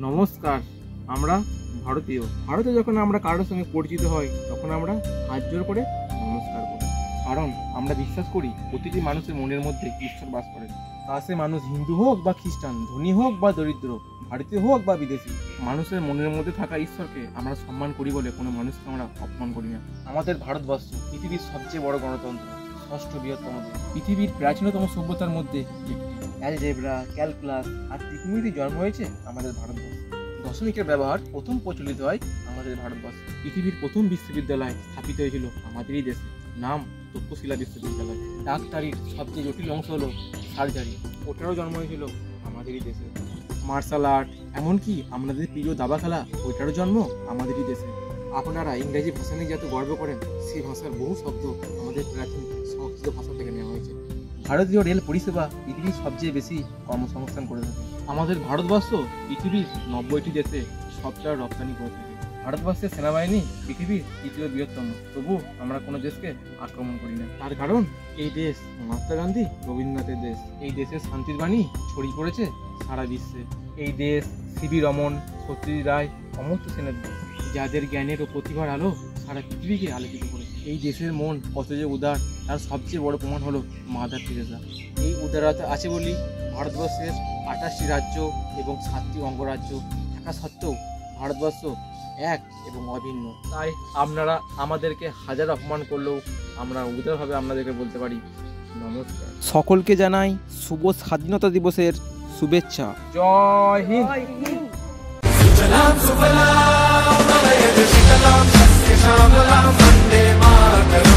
নমস্কার। আমরা ভারতীয়। ভারতে যখন আমরা কারোর সঙ্গে পরিচিত হই তখন আমরা হাত জোর করে নমস্কার করি, কারণ আমরা বিশ্বাস করি প্রতিটি মানুষের মনের মধ্যে ঈশ্বর বাস করেন। তা সে মানুষ হিন্দু হোক বা খ্রিস্টান, ধনী হোক বা দরিদ্র, ভারতীয় হোক বা বিদেশি, মানুষের মনের মধ্যে থাকা ঈশ্বরকে আমরা সম্মান করি বলে কোনো মানুষকে আমরা অপমান করি না। আমাদের ভারতবর্ষ পৃথিবীর সবচেয়ে বড় গণতন্ত্র, ষষ্ঠ বৃহত্তম দেশ, পৃথিবীর প্রাচীনতম সভ্যতার মধ্যে একটি। অ্যালজেব্রা, ক্যালকুলাস আর ত্রিকোণমিতি জন্ম হয়েছে আমাদের ভারতবর্ষে। দশমিকের ব্যবহার প্রথম প্রচলিত হয় আমাদের ভারতবর্ষে। পৃথিবীর প্রথম বিশ্ববিদ্যালয় স্থাপিত হয়েছিল আমাদেরই দেশে, নাম তক্ষশিলা বিশ্ববিদ্যালয়। ডাক্তারির সবচেয়ে জটিল অংশ হলো সার্জারি, ওটারও জন্ম হয়েছিল আমাদেরই দেশে। মার্শাল আর্ট, এমনকি আমাদের প্রিয় দাবা খেলা, ওইটারও জন্ম আমাদেরই দেশে। আপনারা ইংরেজি ভাষা নিয়ে যত গর্ব করেন, সেই ভাষার বহু শব্দ আমাদের প্রাচীন সংস্কৃত ভাষা থেকে নেওয়া হয়েছে। ভারতীয় রেল পরিষেবা পৃথিবীর সবচেয়ে বেশি কর্মসংস্থান করে থাকে। আমাদের ভারতবর্ষ পৃথিবীর 90টি দেশে সফটওয়্যার রপ্তানি করে থাকে। ভারতবর্ষের সেনাবাহিনী পৃথিবীর তৃতীয় বৃহত্তম, তবু আমরা কোনো দেশকে আক্রমণ করি না। তার কারণ এই দেশ মহাত্মা গান্ধী, রবীন্দ্রনাথের দেশ। এই দেশের শান্তির বাণী ছড়িয়ে পড়েছে সারা বিশ্বে। এই দেশ সিবি রমন, সত্যজিৎ রায়, অমর্ত্য সেনের দেশ, যাদের জ্ঞানের ও প্রতিভার আলো সারা পৃথিবীকে আলোকিত করেছে। এই দেশের মন কত যে উদার, তার সবচেয়ে বড় প্রমাণ হলো মাদার তেরেসা। এই উদারতা আছে বলেই ভারতবর্ষের 28টি রাজ্য এবং 7টি অঙ্গরাজ্য থাকা সত্ত্বেও ভারতবর্ষ এক এবং অভিন্ন। তাই আপনারা আমাদেরকে হাজার অপমান করলেও আমরা উদারভাবে আপনাদেরকে বলতে পারি নমস্কার। সকলকে জানাই শুভ স্বাধীনতা দিবসের শুভেচ্ছা। জয় হিন্দ। सुफलां सुफलां मलयज शीतलां सस्यश्यामलां वन्दे मातरम्।